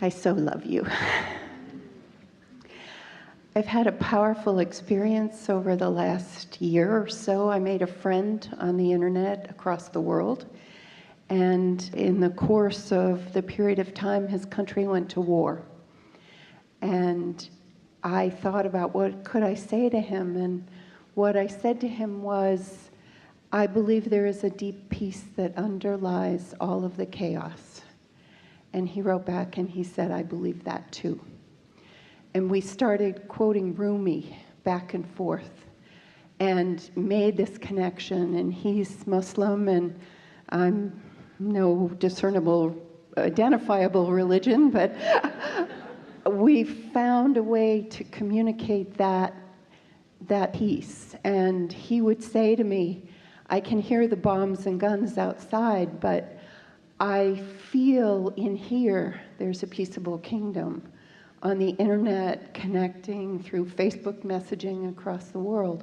I so love you. I've had a powerful experience over the last year or so. I made a friend on the internet across the world. And in the course of the period of time, his country went to war. And I thought about what could I say to him. And what I said to him was, I believe there is a deep peace that underlies all of the chaos. And he wrote back and he said, I believe that too. And we started quoting Rumi back and forth and made this connection. And he's Muslim and I'm no discernible, identifiable religion, but we found a way to communicate that peace. And he would say to me, I can hear the bombs and guns outside, but I feel in here there's a peaceable kingdom. On the internet, connecting through Facebook messaging across the world.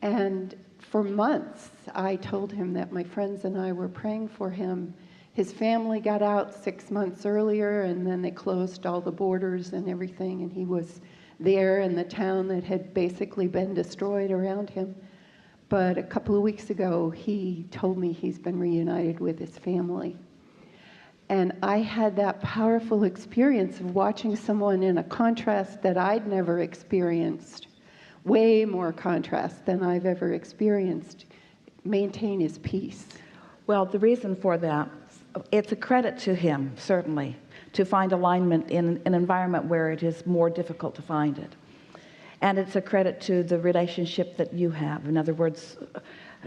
And for months, I told him that my friends and I were praying for him. His family got out 6 months earlier, and then they closed all the borders and everything, and he was there in the town that had basically been destroyed around him. But a couple of weeks ago, he told me he's been reunited with his family. And I had that powerful experience of watching someone in a contrast that I'd never experienced, way more contrast than I've ever experienced, maintain his peace. Well, the reason for that, it's a credit to him, certainly, to find alignment in an environment where it is more difficult to find it. And it's a credit to the relationship that you have. In other words,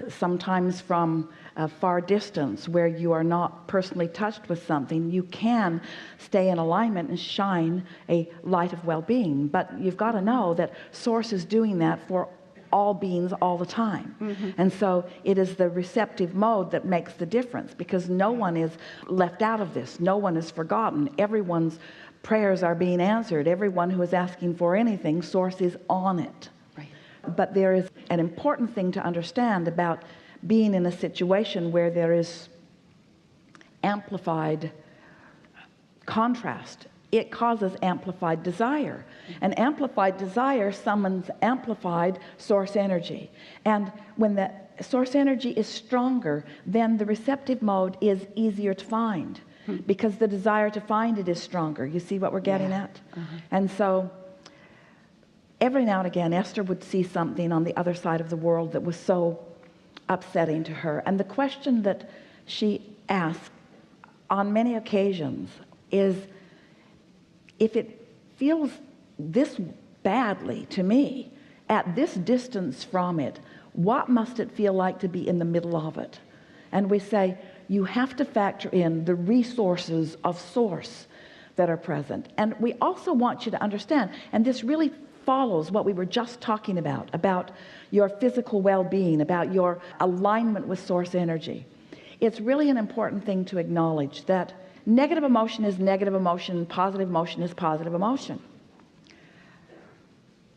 sometimes from a far distance where you are not personally touched with something, you can stay in alignment and shine a light of well-being. But you've got to know that Source is doing that for all beings all the time. And so it is the receptive mode that makes the difference, because no one is left out of this. No one is forgotten. Everyone's prayers are being answered. Everyone who is asking for anything, Source is on it. But there is an important thing to understand about being in a situation where there is amplified contrast. It causes amplified desire. And amplified desire summons amplified source energy. And when the source energy is stronger, then the receptive mode is easier to find, because the desire to find it is stronger. You see what we're getting at? And so every now and again, Esther would see something on the other side of the world that was so upsetting to her. And the question that she asked on many occasions is, if it feels this badly to me, at this distance from it, what must it feel like to be in the middle of it? And we say, you have to factor in the resources of Source that are present. And we also want you to understand, and this really follows what we were just talking about your physical well-being, about your alignment with source energy. It's really an important thing to acknowledge that negative emotion is negative emotion, positive emotion is positive emotion.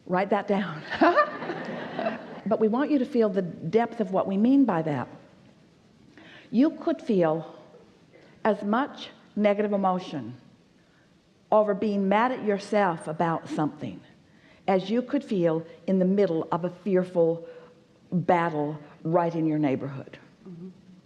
Write that down. But we want you to feel the depth of what we mean by that. You could feel as much negative emotion over being mad at yourself about something as you could feel in the middle of a fearful battle right in your neighborhood.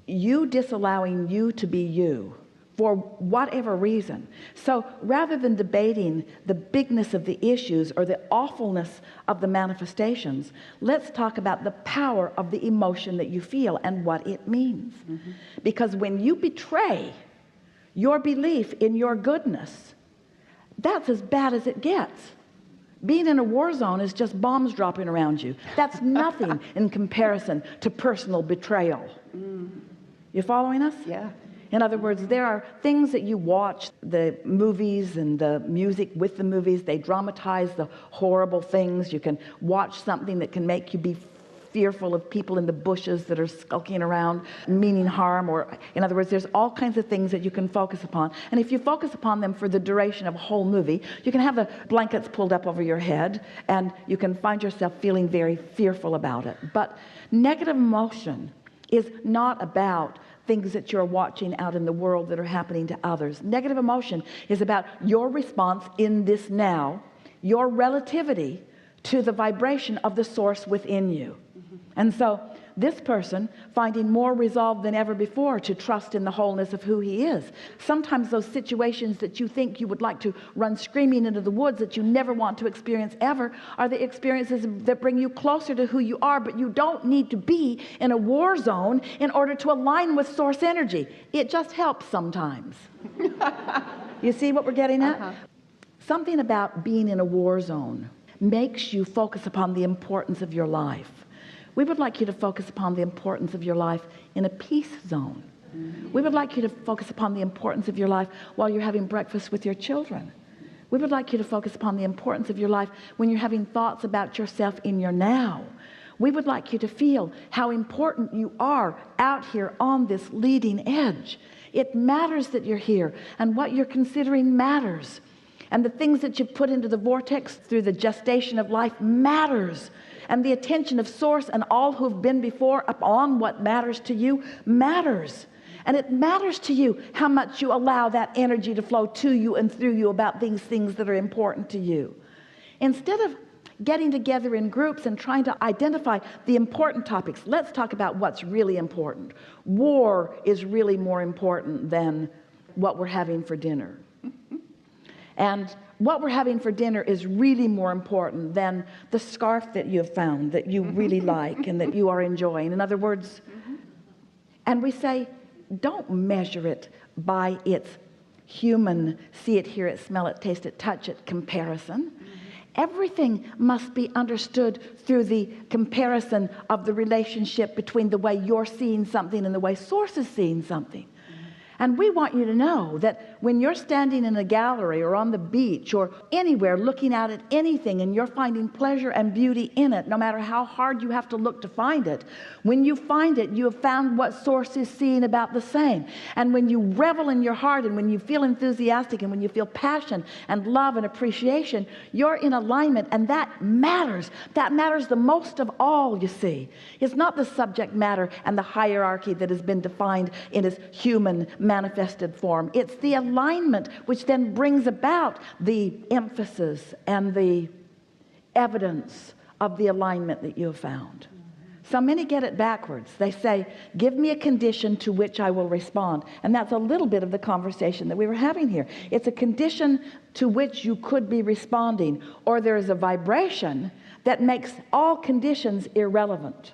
You disallowing you to be you for whatever reason. So rather than debating the bigness of the issues or the awfulness of the manifestations, let's talk about the power of the emotion that you feel and what it means. Because when you betray your belief in your goodness, that's as bad as it gets. Being in a war zone is just bombs dropping around you. That's nothing in comparison to personal betrayal. You following us? Yeah. In other words, there are things that you watch, the movies and the music with the movies, they dramatize the horrible things. You can watch something that can make you be fearful of people in the bushes that are skulking around meaning harm, or in other words, there's all kinds of things that you can focus upon. And if you focus upon them for the duration of a whole movie, you can have the blankets pulled up over your head and you can find yourself feeling very fearful about it. But negative emotion is not about things that you're watching out in the world that are happening to others. Negative emotion is about your response in this now, your relativity to the vibration of the source within you. And so this person finding more resolve than ever before to trust in the wholeness of who he is. Sometimes those situations that you think you would like to run screaming into the woods that you never want to experience ever are the experiences that bring you closer to who you are, but you don't need to be in a war zone in order to align with source energy. It just helps sometimes. You see what we're getting at? Something about being in a war zone makes you focus upon the importance of your life. We would like you to focus upon the importance of your life in a peace zone. We would like you to focus upon the importance of your life while you're having breakfast with your children. We would like you to focus upon the importance of your life when you're having thoughts about yourself in your now. We would like you to feel how important you are out here on this leading edge. It matters that you're here, and what you're considering matters. And the things that you put into the vortex through the gestation of life matters. And the attention of source and all who've been before upon what matters to you matters. And it matters to you how much you allow that energy to flow to you and through you about these things that are important to you. Instead of getting together in groups and trying to identify the important topics, let's talk about what's really important. War is really more important than what we're having for dinner. And what we're having for dinner is really more important than the scarf that you have found that you really like and that you are enjoying. In other words, and we say, don't measure it by its human, see it, hear it, smell it, taste it, touch it comparison. Everything must be understood through the comparison of the relationship between the way you're seeing something and the way source is seeing something. And we want you to know that when you're standing in a gallery or on the beach or anywhere looking out at anything and you're finding pleasure and beauty in it, no matter how hard you have to look to find it, when you find it, you have found what source is seeing about the same. And when you revel in your heart and when you feel enthusiastic and when you feel passion and love and appreciation, you're in alignment, and that matters. That matters the most of all, you see. It's not the subject matter and the hierarchy that has been defined in its human manifested form. It's the alignment which then brings about the emphasis and the evidence of the alignment that you have found. So many get it backwards. They say, give me a condition to which I will respond. And that's a little bit of the conversation that we were having here. It's a condition to which you could be responding, or there is a vibration that makes all conditions irrelevant.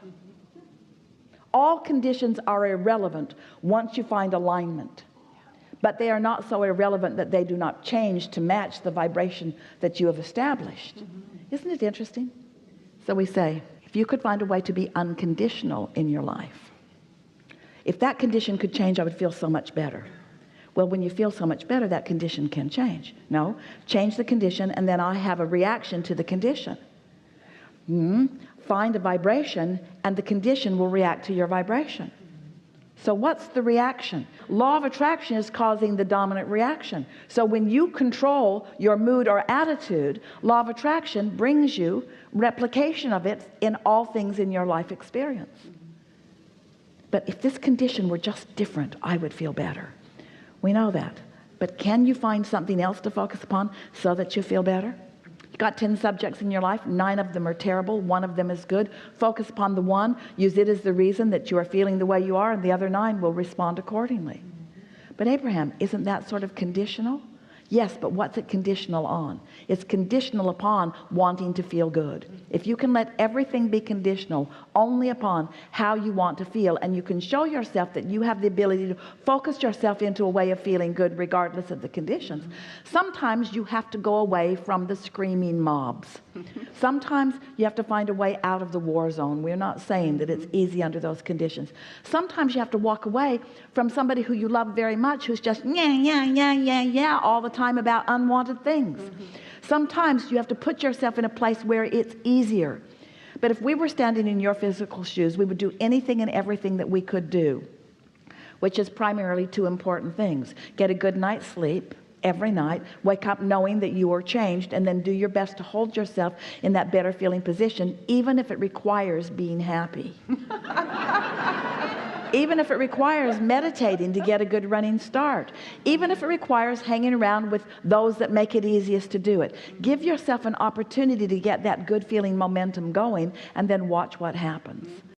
All conditions are irrelevant once you find alignment. But they are not so irrelevant that they do not change to match the vibration that you have established. Isn't it interesting? So we say, if you could find a way to be unconditional in your life, if that condition could change, I would feel so much better. Well, when you feel so much better, that condition can change. No, change the condition, and then I have a reaction to the condition. Find a vibration, and the condition will react to your vibration. So what's the reaction? Law of attraction is causing the dominant reaction. So when you control your mood or attitude, law of attraction brings you replication of it in all things in your life experience. But if this condition were just different, I would feel better. We know that. But can you find something else to focus upon so that you feel better? You've got 10 subjects in your life, 9 of them are terrible, 1 of them is good. Focus upon the one, use it as the reason that you are feeling the way you are, and the other 9 will respond accordingly. But Abraham, isn't that sort of conditional? Yes, but what's it conditional on? It's conditional upon wanting to feel good. If you can let everything be conditional only upon how you want to feel, and you can show yourself that you have the ability to focus yourself into a way of feeling good regardless of the conditions. Sometimes you have to go away from the screaming mobs. Sometimes you have to find a way out of the war zone. We're not saying that it's easy under those conditions. Sometimes you have to walk away from somebody who you love very much, who's just yeah all the time about unwanted things. Sometimes you have to put yourself in a place where it's easier. But if we were standing in your physical shoes, we would do anything and everything that we could do, which is primarily 2 important things. Get a good night's sleep every night, wake up knowing that you are changed, and then do your best to hold yourself in that better feeling position, even if it requires being happy. even if it requires meditating to get a good running start, even if it requires hanging around with those that make it easiest to do it. Give yourself an opportunity to get that good feeling momentum going, and then watch what happens.